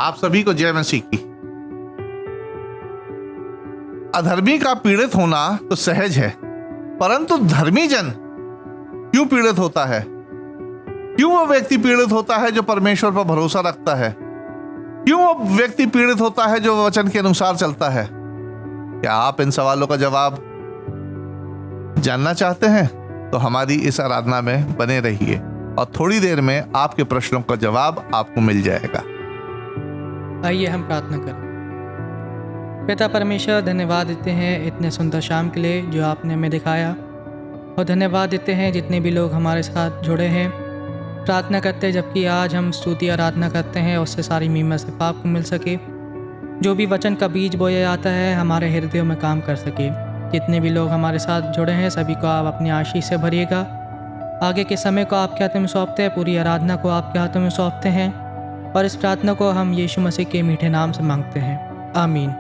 आप सभी को जय मसीह की। अधर्मी का पीड़ित होना तो सहज है, परंतु धर्मी जन क्यों पीड़ित होता है? क्यों वो व्यक्ति पीड़ित होता है जो परमेश्वर पर भरोसा रखता है? क्यों वो व्यक्ति पीड़ित होता है जो वचन के अनुसार चलता है? क्या आप इन सवालों का जवाब जानना चाहते हैं? तो हमारी इस आराधना में बने रहिए और थोड़ी देर में आपके प्रश्नों का जवाब आपको मिल जाएगा। आइए हम प्रार्थना करें। पिता परमेश्वर, धन्यवाद देते हैं इतने सुंदर शाम के लिए जो आपने हमें दिखाया, और धन्यवाद देते हैं जितने भी लोग हमारे साथ जुड़े हैं। प्रार्थना करते हैं जबकि आज हम स्तुति आराधना करते हैं उससे सारी मीमा सिर्फ आपको मिल सके। जो भी वचन का बीज बोया जाता है हमारे हृदयों में काम कर सके। जितने भी लोग हमारे साथ जुड़े हैं सभी को आप अपनी आशीष से भरिएगा। आगे के समय को आपके हाथों में सौंपते हैं, पूरी आराधना को आपके हाथों में सौंपते हैं, और इस प्रार्थना को हम यीशु मसीह के मीठे नाम से मांगते हैं, आमीन।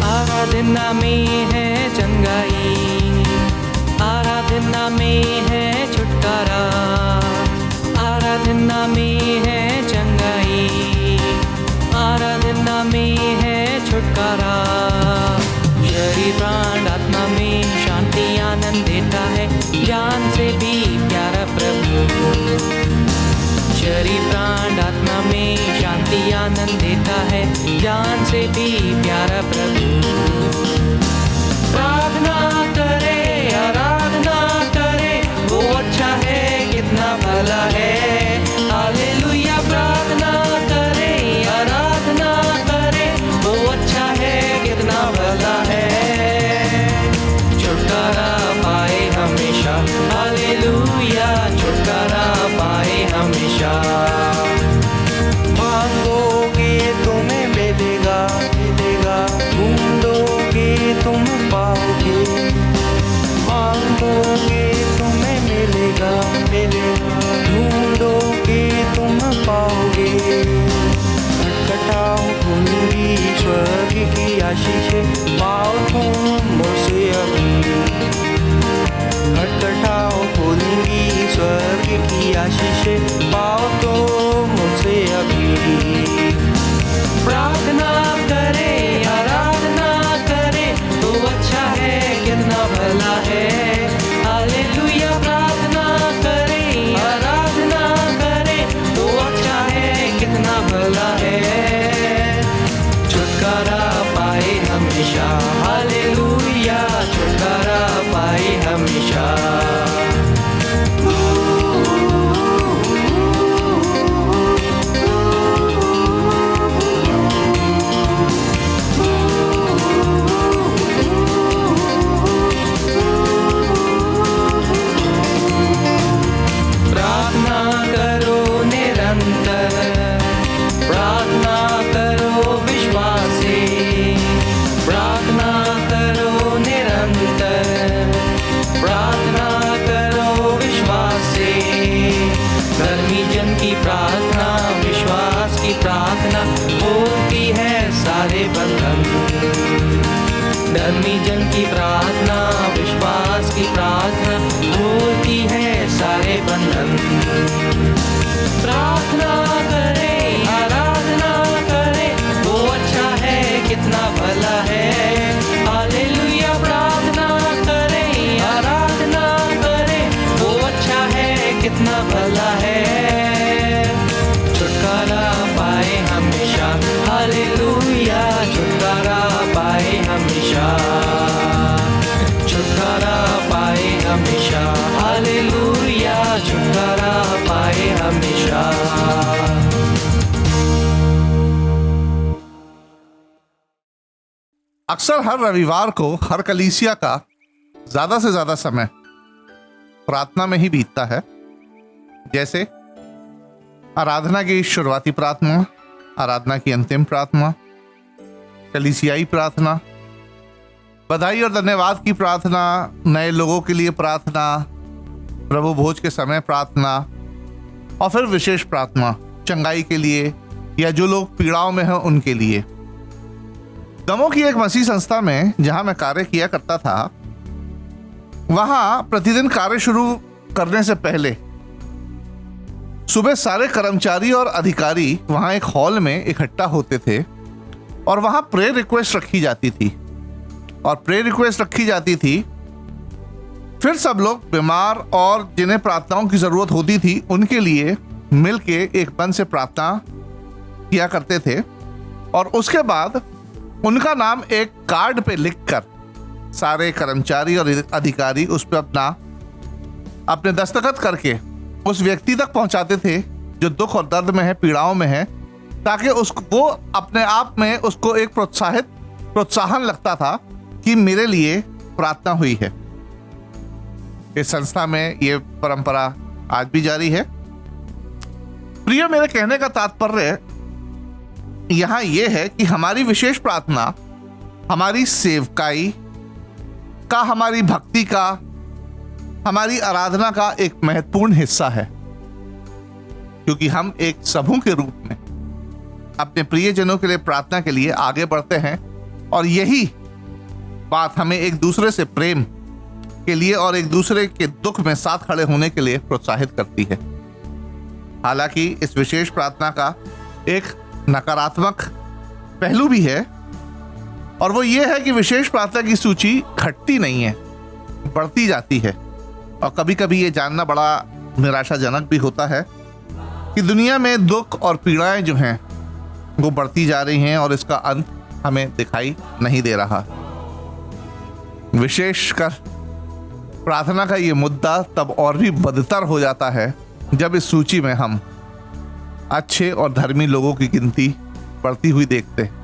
आराधना में है चंगाई, आराधना में है छुटकारा, आराधना में है चंगाई, आराधना में है छुटकारा। शरीर प्राण आत्मा में शांति आनंद देता है, जान से भी प्यारा प्रभु। शरीर प्राण आत्मा में शांति आनंद देता है, जान से भी प्यारा प्रभु। प्रार्थना करे, आराधना करे, वो अच्छा है, कितना भला है। हालेलुया। प्रार्थना करे, आराधना करे, वो अच्छा है, कितना भला है। छुटकारा पाए हमेशा, हालेलुया, छुटकारा पाए हमेशा। मांगोगे तुम्हें मिलेगा, मिलेगा, ढूंढोगे तुम पाओगे। मांगोगे तुम्हें मिलेगा, मिलेगा, ढूंढोगे तुम पाओगे। खटखटाओ खुलेगी स्वर्ग की आशीषें, पाओ तुम मुझसे अभी। खटखटाओ खुलेगी स्वर्ग की आशीषें, पाओ तो मुझसे अभी। प्रार्थना करे, आराधना करे, तो अच्छा है, कितना भला है। हालेलुया। प्रार्थना करे, आराधना करे, तो अच्छा है, कितना भला है। छुटकारा पाए हमेशा, हालेलुया, छुटकारा पाए हमेशा। प्रार्थना करो निरंतर, प्रार्थना करो विश्वास से, प्रार्थना करो निरंतर, प्रार्थना करो विश्वास से। धर्मी जन की प्रार्थना, विश्वास की प्रार्थना, होती है सारे बंधन। धर्मी जन की प्रार्थना, विश्वास की प्रार्थना, होती है सारे बंधन। प्रार्थना करे, आराधना करे, वो अच्छा है, कितना भला है। हालेलुया। प्रार्थना करे, आराधना करे, वो अच्छा है, कितना भला है। छुटकारा पाए हमेशा, हालेलुया, छुटकारा पाए हमेशा। छुटकारा पाए हमेशा, हालेलुया, छुटकारा पाए हमेशा। अक्सर हर रविवार को हर कलीसिया का ज्यादा से ज्यादा समय प्रार्थना में ही बीतता है। जैसे आराधना की शुरुआती प्रार्थना, आराधना की अंतिम प्रार्थना, कलीसियाई प्रार्थना, बधाई और धन्यवाद की प्रार्थना, नए लोगों के लिए प्रार्थना, प्रभु भोज के समय प्रार्थना, और फिर विशेष प्रार्थना चंगाई के लिए या जो लोग पीड़ाओं में हैं उनके लिए। दमोह की एक मसीह संस्था में जहां मैं कार्य किया करता था, वहां प्रतिदिन कार्य शुरू करने से पहले सुबह सारे कर्मचारी और अधिकारी वहां एक हॉल में इकट्ठा होते थे और वहां प्रेयर रिक्वेस्ट रखी जाती थी। और प्रेयर रिक्वेस्ट रखी जाती थी, फिर सब लोग बीमार और जिन्हें प्रार्थनाओं की जरूरत होती थी उनके लिए मिलके एक मन से प्रार्थना किया करते थे। और उसके बाद उनका नाम एक कार्ड पे लिखकर सारे कर्मचारी और अधिकारी उस पर अपने दस्तखत करके उस व्यक्ति तक पहुंचाते थे जो दुख और दर्द में है, पीड़ाओं में है, ताकि वो अपने आप में उसको एक प्रोत्साहन लगता था कि मेरे लिए प्रार्थना हुई है। इस संस्था में ये परंपरा आज भी जारी है। प्रिय, मेरे कहने का तात्पर्य यहां यह है कि हमारी विशेष प्रार्थना हमारी सेवकाई का, हमारी भक्ति का, हमारी आराधना का एक महत्वपूर्ण हिस्सा है, क्योंकि हम एक समूह के रूप में अपने प्रियजनों के लिए प्रार्थना के लिए आगे बढ़ते हैं और यही बात हमें एक दूसरे से प्रेम के लिए और एक दूसरे के दुख में साथ खड़े होने के लिए प्रोत्साहित करती है। हालांकि इस विशेष प्रार्थना का एक नकारात्मक पहलू भी है, और वो ये है कि विशेष प्रार्थना की सूची घटती नहीं है, बढ़ती जाती है। और कभी कभी ये जानना बड़ा निराशाजनक भी होता है कि दुनिया में दुख और पीड़ाएं जो हैं वो बढ़ती जा रही हैं और इसका अंत हमें दिखाई नहीं दे रहा। विशेषकर प्रार्थना का ये मुद्दा तब और भी बदतर हो जाता है जब इस सूची में हम अच्छे और धर्मी लोगों की गिनती बढ़ती हुई देखते हैं।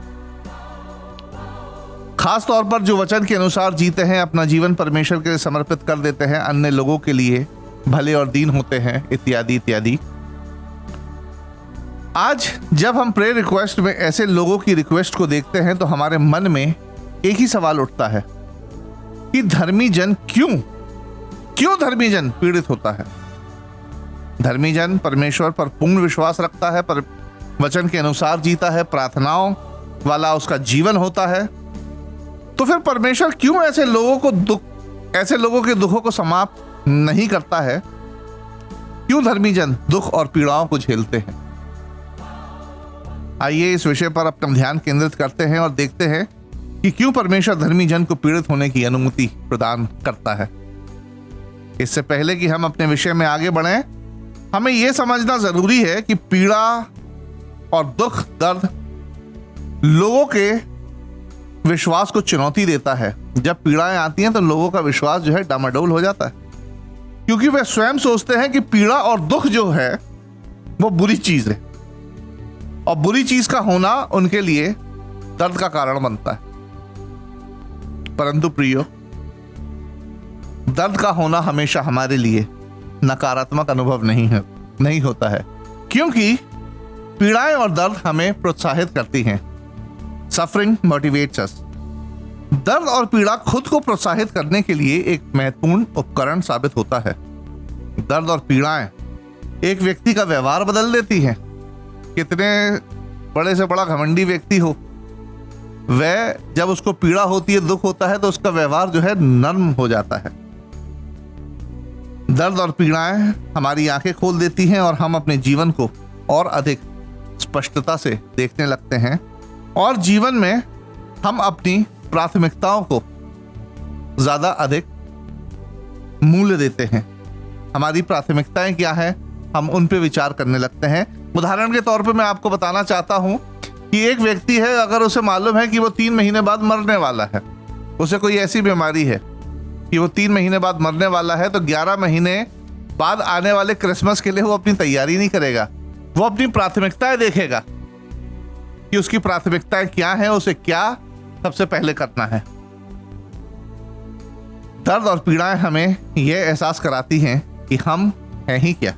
खास तौर पर जो वचन के अनुसार जीते हैं, अपना जीवन परमेश्वर के लिए समर्पित कर देते हैं, अन्य लोगों के लिए भले और दीन होते हैं, इत्यादि इत्यादि। आज जब हम प्रेयर रिक्वेस्ट में ऐसे लोगों की रिक्वेस्ट को देखते हैं तो हमारे मन में एक ही सवाल उठता है कि धर्मी जन क्यों धर्मी जन पीड़ित होता है। धर्मी जन परमेश्वर पर पूर्ण विश्वास रखता है, पर वचन के अनुसार जीता है, प्रार्थनाओं वाला उसका जीवन होता है, तो फिर परमेश्वर क्यों ऐसे लोगों के दुखों को समाप्त नहीं करता है? क्यों धर्मी जन दुख और पीड़ाओं को झेलते हैं? आइए इस विषय पर अपना ध्यान केंद्रित करते हैं और देखते हैं कि क्यों परमेश्वर धर्मी जन को पीड़ित होने की अनुमति प्रदान करता है। इससे पहले कि हम अपने विषय में आगे बढ़ें, हमें यह समझना जरूरी है कि पीड़ा और दुख दर्द लोगों के विश्वास को चुनौती देता है। जब पीड़ाएं आती हैं तो लोगों का विश्वास जो है डामाडोल हो जाता है, क्योंकि वे स्वयं सोचते हैं कि पीड़ा और दुख जो है वो बुरी चीज है और बुरी चीज का होना उनके लिए दर्द का कारण बनता है। परंतु प्रियो, दर्द का होना हमेशा हमारे लिए नकारात्मक अनुभव नहीं होता है, क्योंकि पीड़ाएं और दर्द हमें प्रोत्साहित करती हैं। सफरिंग मोटिवेट्स अस। दर्द और पीड़ा खुद को प्रोत्साहित करने के लिए एक महत्वपूर्ण उपकरण साबित होता है। दर्द और पीड़ाएं एक व्यक्ति का व्यवहार बदल देती हैं। कितने बड़े से बड़ा घमंडी व्यक्ति हो, वह जब उसको पीड़ा होती है, दुख होता है, तो उसका व्यवहार जो है नर्म हो जाता है। दर्द और पीड़ाएं हमारी आंखें खोल देती हैं और हम अपने जीवन को और अधिक स्पष्टता से देखने लगते हैं, और जीवन में हम अपनी प्राथमिकताओं को ज्यादा अधिक मूल्य देते हैं। हमारी प्राथमिकताएं क्या है, हम उन पे विचार करने लगते हैं। उदाहरण के तौर पे मैं आपको बताना चाहता हूं कि एक व्यक्ति है, अगर उसे मालूम है कि वो 3 महीने बाद मरने वाला है, उसे कोई ऐसी बीमारी है कि वो 3 महीने बाद मरने वाला है, तो 11 महीने बाद आने वाले क्रिसमस के लिए वो अपनी तैयारी नहीं करेगा। वो अपनी प्राथमिकताएं देखेगा कि उसकी प्राथमिकताएं क्या हैं, उसे क्या सबसे पहले करना है। दर्द और पीड़ाएं हमें यह एहसास कराती हैं कि हम हैं ही क्या।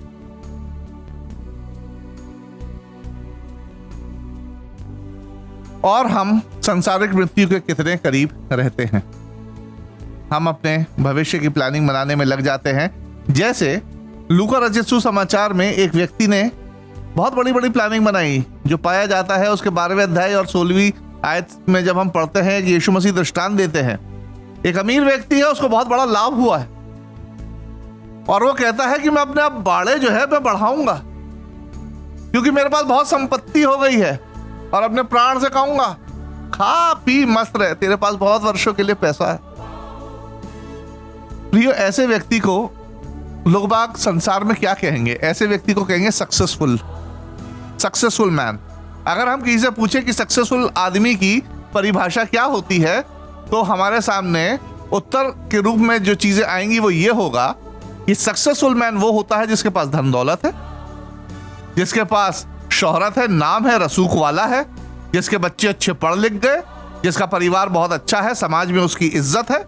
और हम सांसारिक मृत्यु के कितने करीब रहते हैं। हम अपने भविष्य की प्लानिंग बनाने में लग जाते हैं। जैसे लूका रचित सुसमाचार में एक व्यक्ति ने बहुत बड़ी बड़ी प्लानिंग बनाई, जो पाया जाता है उसके 12वें अध्याय और 16वीं आयत में जब हम पढ़ते हैं कि यीशु मसीह दृष्टांत देते हैं। एक अमीर व्यक्ति है, उसको बहुत बड़ा लाभ हुआ है और वो कहता है कि मैं अपने आप बाड़े जो है मैं बढ़ाऊंगा, क्योंकि मेरे पास बहुत संपत्ति हो गई है, और अपने प्राण से कहूंगा खा पी मस्त रहे, तेरे पास बहुत वर्षों के लिए पैसा है। प्रियो, ऐसे व्यक्ति को लोग बाग संसार में क्या कहेंगे? ऐसे व्यक्ति को कहेंगे सक्सेसफुल मैन। अगर हम किसी से पूछे कि सक्सेसफुल आदमी की परिभाषा क्या होती है, तो हमारे सामने उत्तर के रूप में जो चीजें आएंगी वो ये होगा कि सक्सेसफुल मैन वो होता है जिसके पास धन दौलत है, जिसके पास शोहरत है, नाम है, रसूख वाला है, जिसके बच्चे अच्छे पढ़ लिख गए, जिसका परिवार बहुत अच्छा है, समाज में उसकी इज्जत है।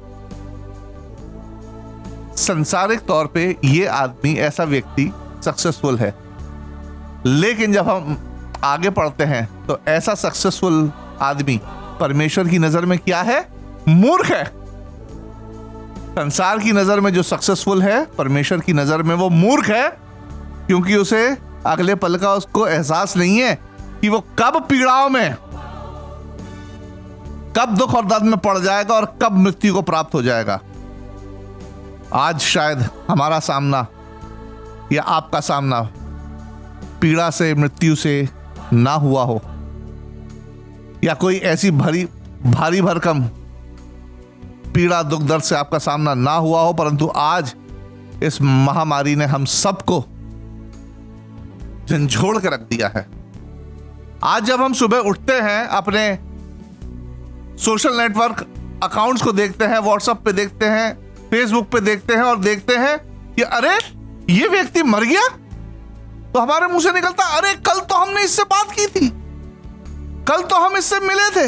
सांसारिक तौर पे ये आदमी, ऐसा व्यक्ति सक्सेसफुल है। लेकिन जब हम आगे पढ़ते हैं तो ऐसा सक्सेसफुल आदमी परमेश्वर की नजर में क्या है? मूर्ख है। संसार की नजर में जो सक्सेसफुल है, परमेश्वर की नजर में वो मूर्ख है, क्योंकि उसे अगले पल का उसको एहसास नहीं है कि वो कब पीड़ाओं में, कब दुख और दर्द में पड़ जाएगा और कब मृत्यु को प्राप्त हो जाएगा। आज शायद हमारा सामना या आपका सामना पीड़ा से, मृत्यु से ना हुआ हो, या कोई ऐसी भारी भरकम पीड़ा, दुख, दर्द से आपका सामना ना हुआ हो, परंतु आज इस महामारी ने हम सबको झंझोड़ के रख दिया है। आज जब हम सुबह उठते हैं, अपने सोशल नेटवर्क अकाउंट्स को देखते हैं, व्हाट्सएप पे देखते हैं, फेसबुक पे देखते हैं और देखते हैं कि अरे ये व्यक्ति मर गया, तो हमारे मुंह से निकलता अरे कल तो हमने इससे बात की थी, कल तो हम इससे मिले थे,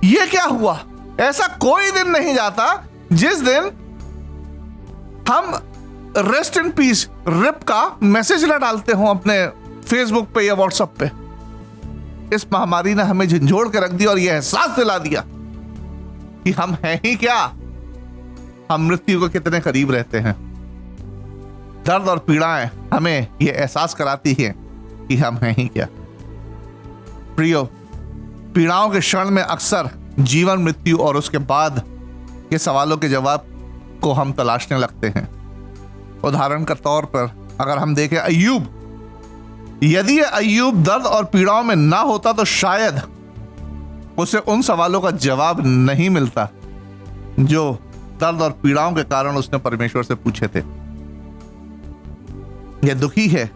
ये क्या हुआ? ऐसा कोई दिन नहीं जाता जिस दिन हम रेस्ट इन पीस रिप का मैसेज न डालते हो अपने फेसबुक पे या व्हाट्सएप पे। इस महामारी ने हमें झंझोड़ के रख दिया और यह एहसास दिला दिया कि हम हैं ही क्या, हम मृत्यु को कितने करीब रहते हैं। दर्द और पीड़ाएं हमें यह एहसास कराती है कि हम हैं ही क्या। प्रियो, पीड़ाओं के क्षण में अक्सर जीवन, मृत्यु और उसके बाद के सवालों के जवाब को हम तलाशने लगते हैं। उदाहरण के तौर पर अगर हम देखें अय्यूब, यदि अय्यूब दर्द और पीड़ाओं में ना होता तो शायद उसे उन सवालों का जवाब नहीं मिलता जो दर्द और पीड़ाओं के कारण उसने परमेश्वर से पूछे थे। यह दुखी है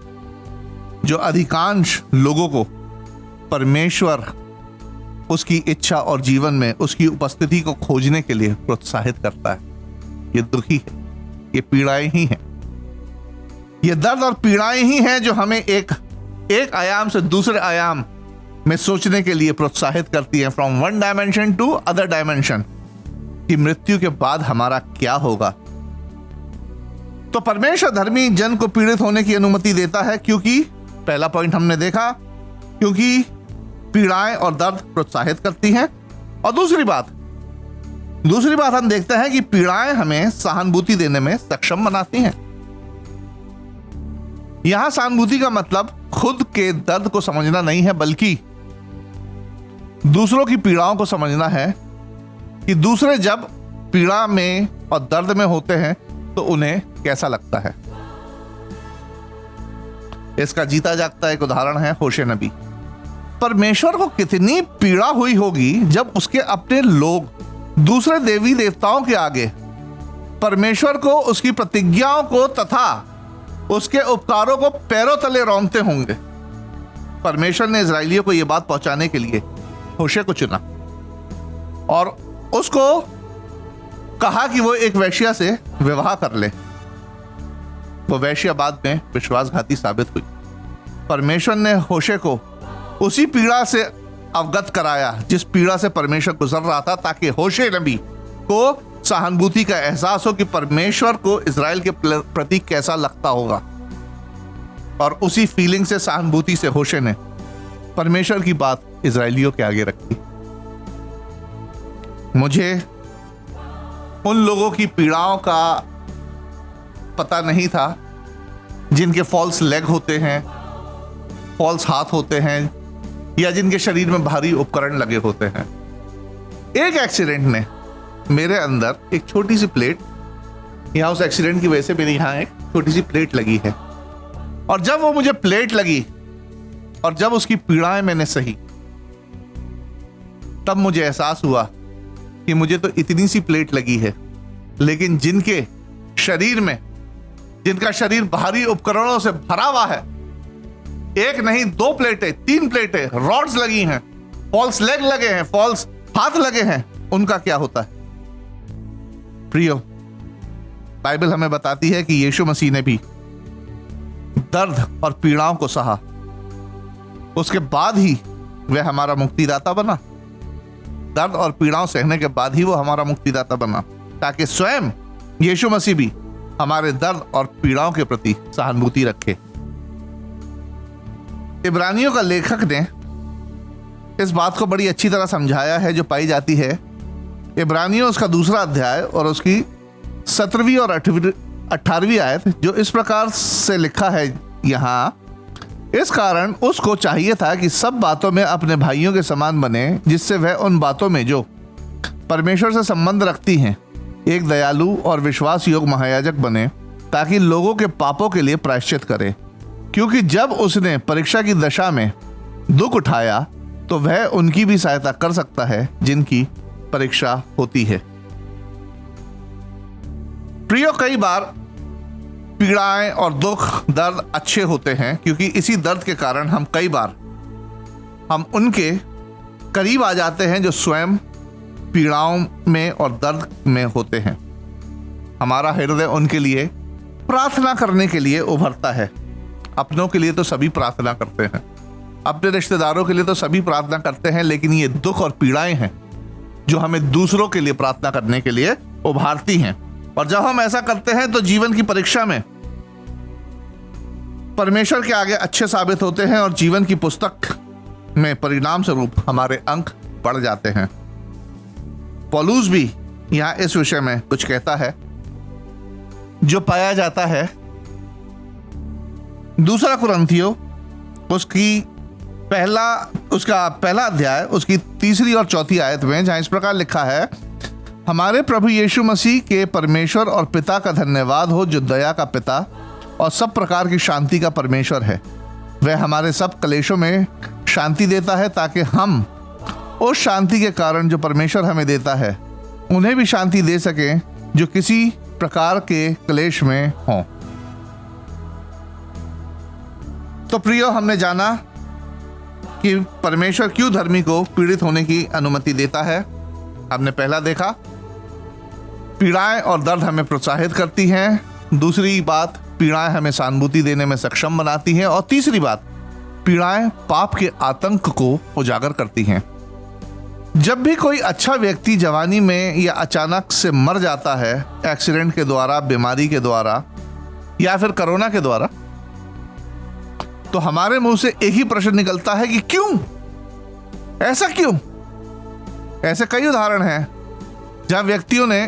जो अधिकांश लोगों को परमेश्वर उसकी इच्छा और जीवन में उसकी उपस्थिति को खोजने के लिए प्रोत्साहित करता है। ये दुखी है, ये पीड़ाएं ही हैं, ये दर्द और पीड़ाएं ही हैं जो हमें एक आयाम से दूसरे आयाम में सोचने के लिए प्रोत्साहित करती हैं, from one dimension to other dimension, कि मृत्यु के बाद हमारा क्या होगा। तो परमेश्वर धर्मी जन को पीड़ित होने की अनुमति देता है, क्योंकि पहला पॉइंट हमने देखा, क्योंकि पीड़ाएं और दर्द प्रोत्साहित करती हैं। और दूसरी बात हम देखते हैं कि पीड़ाएं हमें सहानुभूति देने में सक्षम बनाती हैं। यहां सहानुभूति का मतलब खुद के दर्द को समझना नहीं है, बल्कि दूसरों की पीड़ाओं को समझना है कि दूसरे जब पीड़ा में और दर्द में होते हैं तो उन्हें कैसा लगता है। इसका जीता जागता एक उदाहरण है होशे नबी। परमेश्वर को कितनी पीड़ा हुई होगी जब उसके अपने लोग दूसरे देवी देवताओं के आगे परमेश्वर को, उसकी प्रतिज्ञाओं को तथा उसके उपकारों को पैरों तले रौंदते होंगे। परमेश्वर ने इजराइलियों को यह बात पहुंचाने के लिए होशे को चुना और उसको कहा कि वो एक वेश्या से विवाह कर ले। वो वेश्या बाद में विश्वासघाती साबित हुई। परमेश्वर ने होशे को उसी पीड़ा से अवगत कराया जिस पीड़ा से परमेश्वर गुजर रहा था, ताकि होशे नबी को सहानुभूति का एहसास हो कि परमेश्वर को इजराइल के प्रति कैसा लगता होगा। और उसी फीलिंग से, सहानुभूति से होशे ने परमेश्वर की बात इजराइलियों के आगे रखी। मुझे उन लोगों की पीड़ाओं का पता नहीं था जिनके फॉल्स लेग होते हैं, फॉल्स हाथ होते हैं, या जिनके शरीर में भारी उपकरण लगे होते हैं। एक एक्सीडेंट ने मेरे अंदर एक छोटी सी प्लेट, यहाँ उस एक्सीडेंट की वजह से मेरे यहाँ एक छोटी सी प्लेट लगी है, और जब वो मुझे प्लेट लगी और जब उसकी पीड़ाएं मैंने सही, तब मुझे एहसास हुआ कि मुझे तो इतनी सी प्लेट लगी है, लेकिन जिनके शरीर में, जिनका शरीर भारी उपकरणों से भरा हुआ है, एक नहीं 2 प्लेटें, 3 प्लेटें, रॉड्स लगी हैं, फॉल्स लेग लगे हैं, फॉल्स हाथ लगे हैं, उनका क्या होता है? प्रियो, बाइबल हमें बताती है कि यीशु मसीह ने भी दर्द और पीड़ाओं को सहा, उसके बाद ही वह हमारा मुक्तिदाता बना। दर्द और पीड़ाओं सहने के बाद ही वो हमारा मुक्तिदाता बना, ताकि स्वयं यीशु मसीह भी हमारे दर्द और पीड़ाओं के प्रति सहानुभूति रखे। इब्रानियों का लेखक ने इस बात को बड़ी अच्छी तरह समझाया है, जो पाई जाती है इब्रानियों उसका 2 अध्याय और उसकी 17वीं और 18वीं आयत, जो इस प्रकार से लिखा है यहाँ, इस कारण उसको चाहिए था कि सब बातों में अपने भाइयों के समान बने, जिससे वह उन बातों में जो परमेश्वर से संबंध रखती हैं एक दयालु और विश्वास योग्य महायाजक बने, ताकि लोगों के पापों के लिए प्रायश्चित करे। क्योंकि जब उसने परीक्षा की दशा में दुख उठाया तो वह उनकी भी सहायता कर सकता है जिनकी परीक्षा होती है। प्रियो, कई बार पीड़ाएं और दुख, दर्द अच्छे होते हैं, क्योंकि इसी दर्द के कारण हम कई बार उनके करीब आ जाते हैं जो स्वयं पीड़ाओं में और दर्द में होते हैं। हमारा हृदय उनके लिए प्रार्थना करने के लिए उभरता है। अपनों के लिए तो सभी प्रार्थना करते हैं, अपने रिश्तेदारों के लिए तो सभी प्रार्थना करते हैं, लेकिन ये दुख और पीड़ाएं हैं जो हमें दूसरों के लिए प्रार्थना करने के लिए उभारती हैं। और जब हम ऐसा करते हैं तो जीवन की परीक्षा में परमेश्वर के आगे अच्छे साबित होते हैं और जीवन की पुस्तक में परिणाम स्वरूप हमारे अंक बढ़ जाते हैं। पौलुस भी यहां इस विषय में कुछ कहता है, जो पाया जाता है 2 कुरिन्थियों उसका पहला अध्याय उसकी 3री और 4थी आयत में, जहां इस प्रकार लिखा है, हमारे प्रभु यीशु मसीह के परमेश्वर और पिता का धन्यवाद हो, जो दया का पिता और सब प्रकार की शांति का परमेश्वर है। वह हमारे सब क्लेशों में शांति देता है, ताकि हम उस शांति के कारण जो परमेश्वर हमें देता है उन्हें भी शांति दे सकें जो किसी प्रकार के क्लेश में हों। तो प्रियो, हमने जाना कि परमेश्वर क्यों धर्मी को पीड़ित होने की अनुमति देता है। हमने पहला देखा, पीड़ाएं और दर्द हमें प्रोत्साहित करती हैं। दूसरी बात, पीड़ाएं हमें सहानुभूति देने में सक्षम बनाती हैं। और तीसरी बात, पीड़ाएं पाप के आतंक को उजागर करती हैं। जब भी कोई अच्छा व्यक्ति जवानी में या अचानक से मर जाता है, एक्सीडेंट के द्वारा, बीमारी के द्वारा या फिर कोरोना के द्वारा, तो हमारे मुंह से एक ही प्रश्न निकलता है कि क्यों, ऐसा क्यों। ऐसे कई उदाहरण हैं जहां व्यक्तियों ने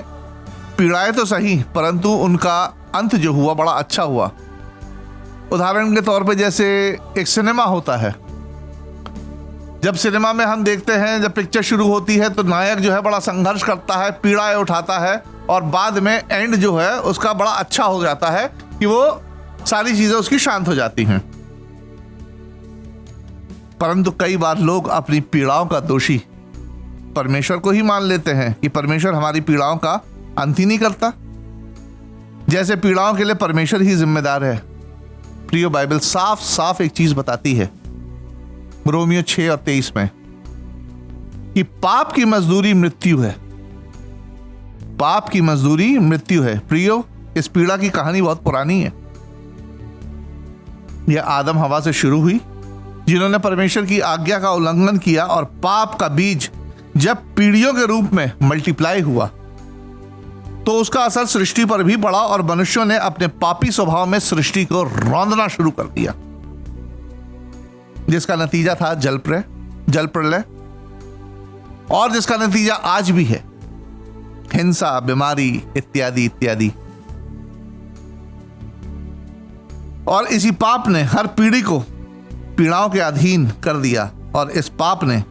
पीड़ाए तो सही, परंतु उनका अंत जो हुआ बड़ा अच्छा हुआ। उदाहरण के तौर पे जैसे एक सिनेमा होता है, जब सिनेमा में हम देखते हैं, जब पिक्चर शुरू होती है तो नायक जो है बड़ा संघर्ष करता है, पीड़ाएं उठाता है, और बाद में एंड जो है उसका बड़ा अच्छा हो जाता है कि वो सारी चीजें उसकी शांत हो जाती हैं। परंतु कई बार लोग अपनी पीड़ाओं का दोषी परमेश्वर को ही मान लेते हैं कि परमेश्वर हमारी पीड़ाओं का अंत ही नहीं करता, जैसे पीड़ाओं के लिए परमेश्वर ही जिम्मेदार है। प्रियो, बाइबल साफ साफ एक चीज बताती है रोमियो 6 और 23 में कि पाप की मजदूरी मृत्यु है। पाप की मजदूरी मृत्यु है। प्रियो, इस पीड़ा की कहानी बहुत पुरानी है। यह आदम हवा से शुरू हुई, जिन्होंने परमेश्वर की आज्ञा का उल्लंघन किया, और पाप का बीज जब पीढ़ियों के रूप में मल्टीप्लाई हुआ तो उसका असर सृष्टि पर भी पड़ा, और मनुष्यों ने अपने पापी स्वभाव में सृष्टि को रौंदना शुरू कर दिया, जिसका नतीजा था जल प्रलय, और जिसका नतीजा आज भी है। हिंसा, बीमारी इत्यादि इत्यादि। और इसी पाप ने हर पीढ़ी को पीड़ाओं के अधीन कर दिया, और इस पाप ने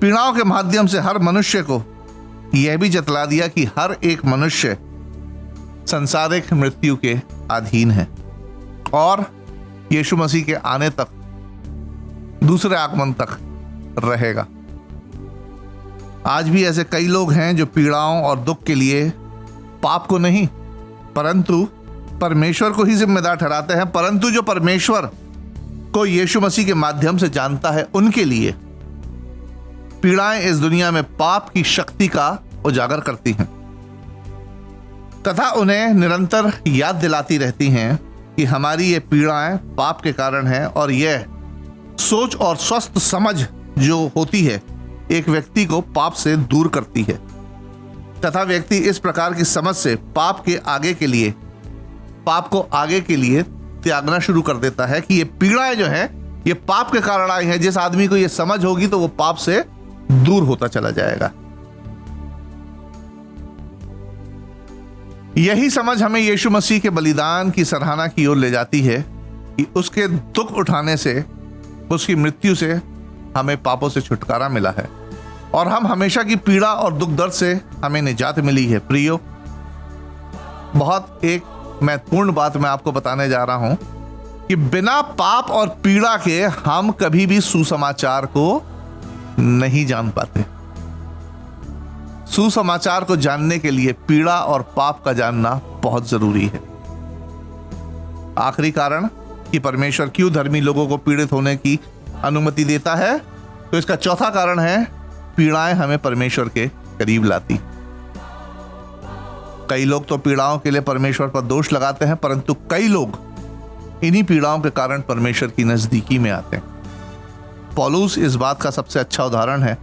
पीड़ाओं के माध्यम से हर मनुष्य को यह भी जतला दिया कि हर एक मनुष्य संसारिक मृत्यु के अधीन है और यीशु मसीह के आने तक, दूसरे आगमन तक रहेगा। आज भी ऐसे कई लोग हैं जो पीड़ाओं और दुख के लिए पाप को नहीं परंतु परमेश्वर को ही जिम्मेदार ठहराते हैं, परंतु जो परमेश्वर को यीशु मसीह के माध्यम से जानता है उनके लिए पीड़ाएं इस दुनिया में पाप की शक्ति का उजागर करती हैं तथा उन्हें निरंतर याद दिलाती रहती हैं कि हमारी ये पीड़ाएं पाप के कारण हैं। और यह सोच और स्वस्थ समझ जो होती है एक व्यक्ति को पाप से दूर करती है तथा व्यक्ति इस प्रकार की समझ से पाप को आगे के लिए त्यागना शुरू कर देता है कि ये पीड़ाएं जो है ये पाप के कारण आई हैं। जिस आदमी को ये समझ होगी तो वो पाप से दूर होता चला जाएगा। यही समझ हमें यीशु मसीह के बलिदान की सराहना की ओर ले जाती है कि उसके दुख उठाने से, उसकी मृत्यु से हमें पापों से छुटकारा मिला है और हम हमेशा की पीड़ा और दुख दर्द से हमें निजात मिली है। प्रियो, बहुत एक महत्वपूर्ण बात मैं आपको बताने जा रहा हूं कि बिना पाप और पीड़ा के हम कभी भी सुसमाचार को नहीं जान पाते। सुसमाचार को जानने के लिए पीड़ा और पाप का जानना बहुत जरूरी है। आखिरी कारण कि परमेश्वर क्यों धर्मी लोगों को पीड़ित होने की अनुमति देता है, तो इसका चौथा कारण है पीड़ाएं हमें परमेश्वर के करीब लाती। कई लोग तो पीड़ाओं के लिए परमेश्वर पर दोष लगाते हैं, परंतु कई लोग इन्हीं पीड़ाओं के कारण परमेश्वर की नजदीकी में आते हैं। पौलुस इस बात का सबसे अच्छा उदाहरण है।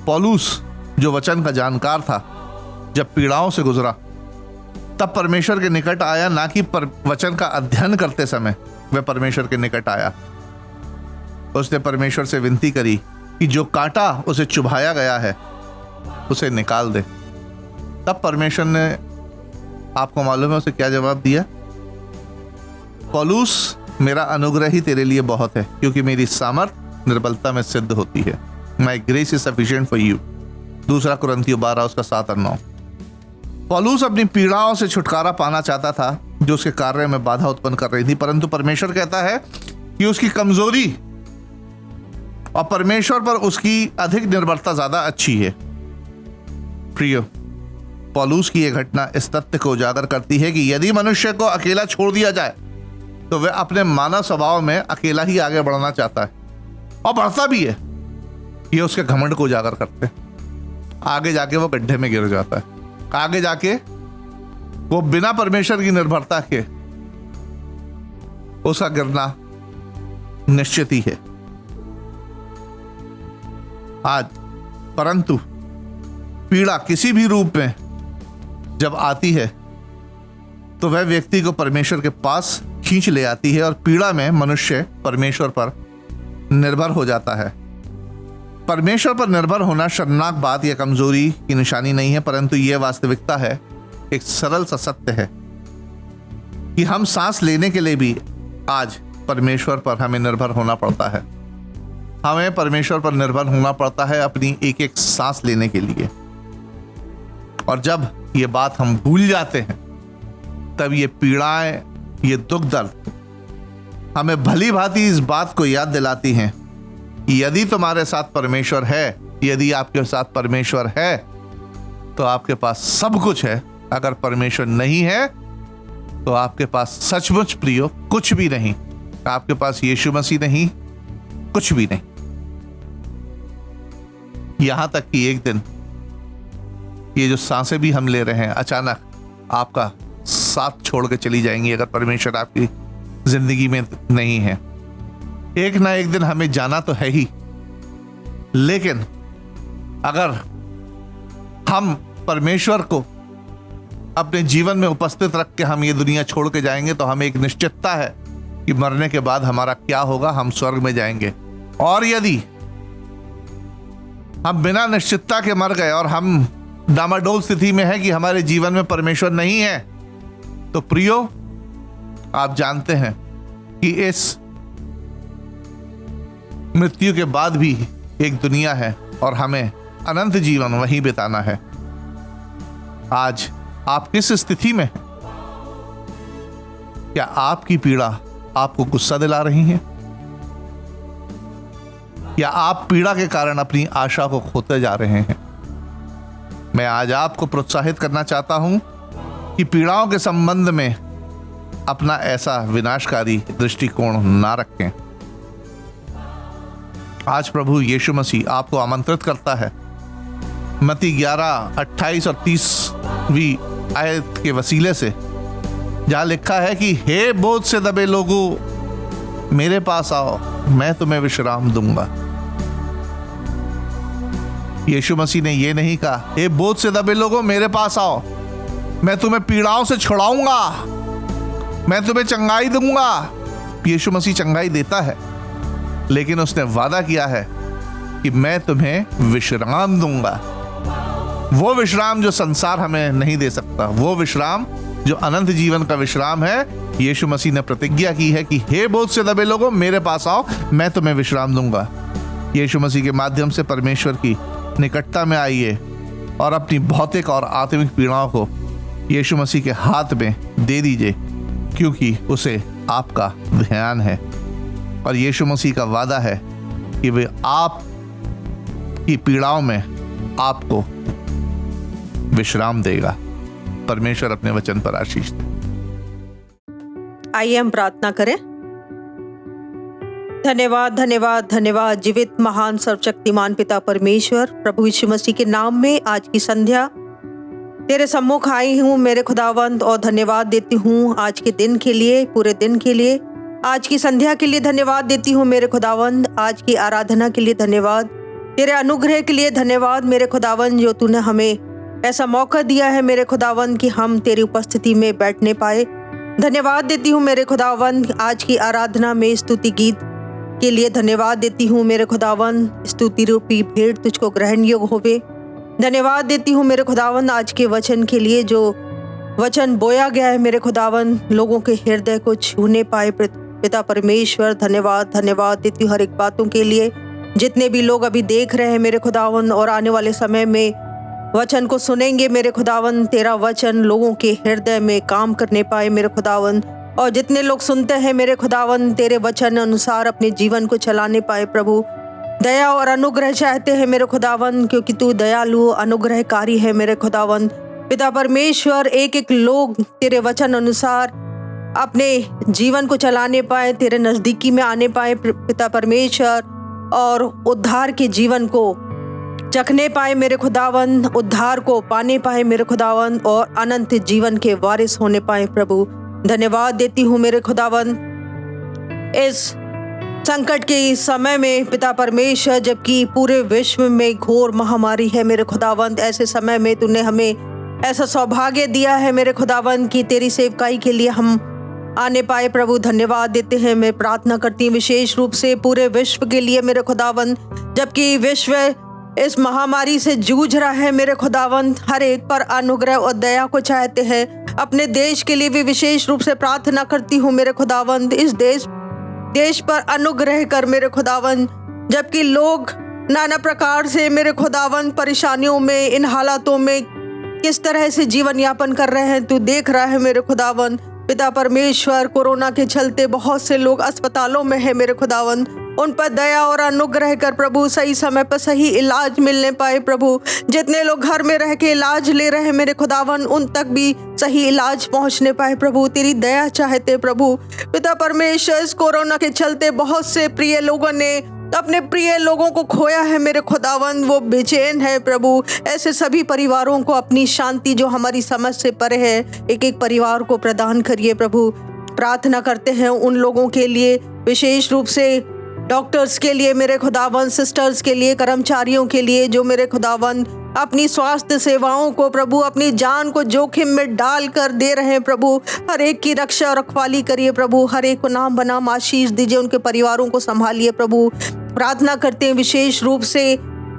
पौलुस जो वचन का जानकार था, जब पीड़ाओं से गुजरा तब परमेश्वर के निकट आया, ना कि वचन का अध्ययन करते समय वह परमेश्वर के निकट आया। उसने परमेश्वर से विनती करी कि जो कांटा उसे चुभाया गया है उसे निकाल दे। तब परमेश्वर ने, आपको मालूम है उसे क्या जवाब दिया? पौलुस, मेरा अनुग्रह ही तेरे लिए बहुत है, क्योंकि मेरी सामर्थ निर्बलता में सिद्ध होती है। माई grace is sufficient for you. 2 कुरिन्थियों 12 उसका 7 और 9। पौलुस अपनी पीड़ाओं से छुटकारा पाना चाहता था जो उसके कार्य में बाधा उत्पन्न कर रही थी, परंतु परमेश्वर कहता है कि उसकी कमजोरी और परमेश्वर पर उसकी अधिक निर्भरता ज्यादा अच्छी है। प्रियो, पौलुस की यह घटना इस तथ्य को उजागर करती है कि यदि मनुष्य को अकेला छोड़ दिया जाए तो वह अपने मानव स्वभाव में अकेला ही आगे बढ़ना चाहता है और बढ़ता भी है। ये उसके घमंड को उजागर करते हैं। आगे जाके वो गड्ढे में गिर जाता है। आगे जाके वो बिना परमेश्वर की निर्भरता के उसका गिरना निश्चित ही है। आज परंतु पीड़ा किसी भी रूप में जब आती है तो वह व्यक्ति को परमेश्वर के पास खींच ले आती है और पीड़ा में मनुष्य परमेश्वर पर निर्भर हो जाता है। परमेश्वर पर निर्भर होना शर्मनाक बात या कमजोरी की निशानी नहीं है, परंतु यह वास्तविकता है, एक सरल सा सत्य है कि हम सांस लेने के लिए भी आज परमेश्वर पर हमें निर्भर होना पड़ता है। हमें परमेश्वर पर निर्भर होना पड़ता है अपनी एक एक सांस लेने के लिए। और जब ये बात हम भूल जाते हैं तब ये पीड़ाएं, ये दुख दर्द हमें भली भांति इस बात को याद दिलाती हैं कि यदि तुम्हारे साथ परमेश्वर है, यदि आपके साथ परमेश्वर है तो आपके पास सब कुछ है। अगर परमेश्वर नहीं है तो आपके पास सचमुच प्रियो कुछ भी नहीं। आपके पास यीशु मसीह नहीं, कुछ भी नहीं। यहां तक कि एक दिन ये जो सांसें भी हम ले रहे हैं अचानक आपका साथ छोड़ के चली जाएंगी अगर परमेश्वर आपकी जिंदगी में नहीं है। एक ना एक दिन हमें जाना तो है ही, लेकिन अगर हम परमेश्वर को अपने जीवन में उपस्थित रख के हम ये दुनिया छोड़ के जाएंगे तो हमें एक निश्चितता है कि मरने के बाद हमारा क्या होगा, हम स्वर्ग में जाएंगे। और यदि हम बिना निश्चितता के मर गए और हम डामाडोल स्थिति में है कि हमारे जीवन में परमेश्वर नहीं है, तो प्रियो, आप जानते हैं कि इस मृत्यु के बाद भी एक दुनिया है और हमें अनंत जीवन वहीं बिताना है। आज आप किस स्थिति में हैं? क्या आपकी पीड़ा आपको गुस्सा दिला रही है, या आप पीड़ा के कारण अपनी आशा को खोते जा रहे हैं? मैं आज आपको प्रोत्साहित करना चाहता हूं कि पीड़ाओं के संबंध में अपना ऐसा विनाशकारी दृष्टिकोण ना रखें। आज प्रभु यीशु मसीह आपको आमंत्रित करता है मत्ती 11, 28 और 30वीं आयत के वसीले से, जहां लिखा है कि हे बोझ से दबे लोगों, मेरे पास आओ, मैं तुम्हें विश्राम दूंगा। यीशु मसीह ने यह नहीं कहा हे बोझ से दबे लोगों मेरे पास आओ, मैं तुम्हें पीड़ाओं से छुड़ाऊंगा, मैं तुम्हें चंगाई दूंगा। यीशु मसीह चंगाई देता है, लेकिन उसने वादा किया है कि मैं तुम्हें विश्राम दूंगा। वो विश्राम जो संसार हमें नहीं दे सकता, वो विश्राम जो अनंत जीवन का विश्राम है। यीशु मसीह ने प्रतिज्ञा की है कि हे बोझ से दबे लोगों मेरे पास आओ, मैं तुम्हें विश्राम दूंगा। यीशु मसीह के माध्यम से परमेश्वर की निकटता में आइए और अपनी भौतिक और आत्मिक पीड़ाओं को यीशु मसीह के हाथ में दे दीजिए, क्योंकि उसे आपका ध्यान है। और यीशु मसीह का वादा है कि वे आप की पीड़ाओं में आपको विश्राम देगा। परमेश्वर अपने वचन पर आशीष दे। आइए हम प्रार्थना करें। धन्यवाद धन्यवाद धन्यवाद जीवित महान सर्वशक्तिमान पिता परमेश्वर, प्रभु यीशु मसीह के नाम में आज की संध्या तेरे सम्मुख आई हूँ मेरे खुदावंद, और धन्यवाद देती हूँ आज के दिन के लिए, पूरे दिन के लिए, आज की संध्या के लिए धन्यवाद देती हूँ मेरे खुदावंद, आज की आराधना के लिए धन्यवाद, तेरे अनुग्रह के लिए धन्यवाद मेरे खुदावंद, जो तूने हमें ऐसा मौका दिया है मेरे खुदावंद कि हम तेरी उपस्थिति में बैठने पाए। धन्यवाद देती हूँ मेरे खुदावंद, आज की आराधना में स्तुति गीत के लिए धन्यवाद देती हूँ मेरे खुदावंद, स्तुति रूपी भेंट तुझको ग्रहण योग्य होवे। धन्यवाद देती हूँ मेरे खुदावंद आज के वचन के लिए, जो वचन बोया गया है मेरे खुदावंद लोगों के हृदय को छूने पाए पिता परमेश्वर। धन्यवाद धन्यवाद देती हूँ हर एक बातों के लिए, जितने भी लोग अभी देख रहे हैं मेरे खुदावंद और आने वाले समय में वचन को सुनेंगे मेरे खुदावंद, तेरा वचन लोगों के हृदय में काम करने पाए मेरे खुदावंद, और जितने लोग सुनते हैं मेरे खुदावंद तेरे वचन अनुसार अपने जीवन को चलाने पाए। प्रभु दया और अनुग्रह चाहते हैं मेरे खुदावंद, क्योंकि तू दयालु अनुग्रहकारी है मेरे खुदावंद। पिता परमेश्वर एक एक लोग तेरे वचन अनुसार अपने जीवन को चलाने पाए, तेरे नजदीकी में आने पाए पिता परमेश्वर, और उद्धार के जीवन को चखने पाए मेरे खुदावंद, उद्धार को पाने पाए मेरे खुदावंद, और अनंत जीवन के वारिस होने पाए। प्रभु धन्यवाद देती हूँ मेरे खुदावंद इस संकट के समय में पिता परमेश्वर, जबकि पूरे विश्व में घोर महामारी है मेरे खुदावंद, ऐसे समय में तूने हमें ऐसा सौभाग्य दिया है मेरे खुदावंद कि तेरी सेवकाई के लिए हम आने पाए। प्रभु धन्यवाद देते हैं। मैं प्रार्थना करती हूँ विशेष रूप से पूरे विश्व के लिए मेरे खुदावंद, जबकि विश्व इस महामारी से जूझ रहा है मेरे खुदावंद, हर एक पर अनुग्रह और दया को चाहते हैं। अपने देश के लिए भी विशेष रूप से प्रार्थना करती हूँ मेरे खुदावंद, इस देश पर अनुग्रह कर मेरे खुदावंद, जबकि लोग नाना प्रकार से मेरे खुदावंद परेशानियों में, इन हालातों में किस तरह से जीवन यापन कर रहे हैं तू देख रहा है मेरे खुदावंद। पिता परमेश्वर कोरोना के चलते बहुत से लोग अस्पतालों में है मेरे खुदावंद, उन पर दया और अनुग्रह कर प्रभु, सही समय पर सही इलाज मिलने पाए। प्रभु जितने लोग घर में रह के इलाज ले रहे हैं मेरे खुदावन, उन तक भी सही इलाज पहुंचने पाए। प्रभु तेरी दया चाहते प्रभु पिता परमेश्वर, इस कोरोना के चलते बहुत से प्रिय लोगों ने अपने प्रिय लोगों को खोया है मेरे खुदावन, वो बेचैन है प्रभु। ऐसे सभी परिवारों को अपनी शांति जो हमारी समझ से परे है, एक एक परिवार को प्रदान करिए प्रभु। प्रार्थना करते हैं उन लोगों के लिए, विशेष रूप से डॉक्टर्स के लिए मेरे खुदावन, सिस्टर्स के लिए, कर्मचारियों के लिए, जो मेरे खुदावन अपनी स्वास्थ्य सेवाओं को प्रभु अपनी जान को जोखिम में डाल कर दे रहे हैं प्रभु। हर एक की रक्षा और रखवाली करिए प्रभु, हर एक को नाम बनाम आशीष दीजिए, उनके परिवारों को संभालिए प्रभु। प्रार्थना करते हैं विशेष रूप से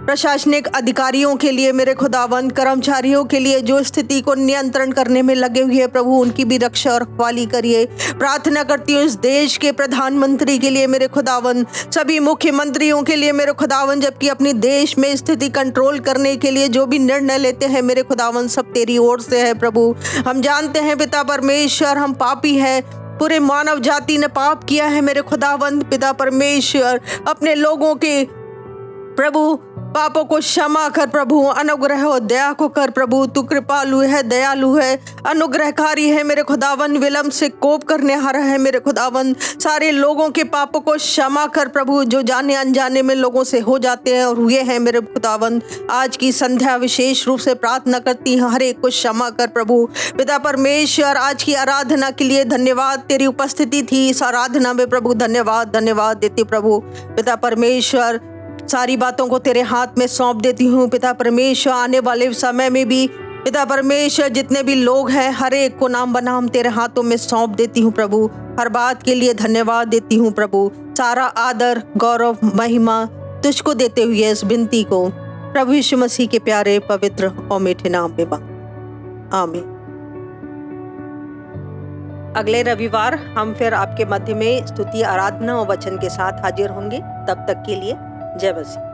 प्रशासनिक अधिकारियों के लिए, मेरे खुदावंद कर्मचारियों के लिए जो स्थिति को नियंत्रण करने में लगे हुए हैं प्रभु, उनकी भी रक्षा और रखवाली करिए। प्रार्थना करती हूँ इस देश के प्रधानमंत्री के लिए मेरे खुदावंद, सभी मुख्यमंत्रियों के लिए मेरे खुदावंद, जबकि अपनी देश में स्थिति कंट्रोल करने के लिए जो भी निर्णय लेते हैं मेरे खुदावंद, सब तेरी ओर से है प्रभु। हम जानते हैं पिता परमेश्वर, हम पापी हैं, पूरे मानव जाति ने पाप किया है मेरे खुदावंद। पिता परमेश्वर, अपने लोगों के प्रभु पापों को क्षमा कर प्रभु, अनुग्रह और दया को कर प्रभु। तू कृपालु है, दयालु है, अनुग्रहकारी है मेरे खुदावंद, विलंब से कोप करने हारा है मेरे खुदावंद। सारे लोगों के पापों को क्षमा कर प्रभु, जो जाने अनजाने में लोगों से हो जाते हैं और हुए हैं मेरे खुदावंद। आज की संध्या विशेष रूप से प्रार्थना करती हूँ, हर एक को क्षमा कर प्रभु। पिता परमेश्वर, आज की आराधना के लिए धन्यवाद, तेरी उपस्थिति थी इस आराधना में प्रभु, धन्यवाद देती प्रभु। पिता परमेश्वर, सारी बातों को तेरे हाथ में सौंप देती हूँ पिता परमेश्वर। आने वाले समय में भी पिता परमेश्वर, जितने भी लोग हैं, हर एक को नाम बनाम तेरे हाथों में सौंप देती हूँ प्रभु। हर बात के लिए धन्यवाद देती हूँ प्रभु। सारा आदर, गौरव, महिमा तुझको देते हुए इस विनती को प्रभु यीशु मसीह के प्यारे, पवित्र और मीठे नाम में मांग, आमीन। अगले रविवार हम फिर आपके मध्य में स्तुति, आराधना और वचन के साथ हाजिर होंगे। तब तक के लिए जय मसीह।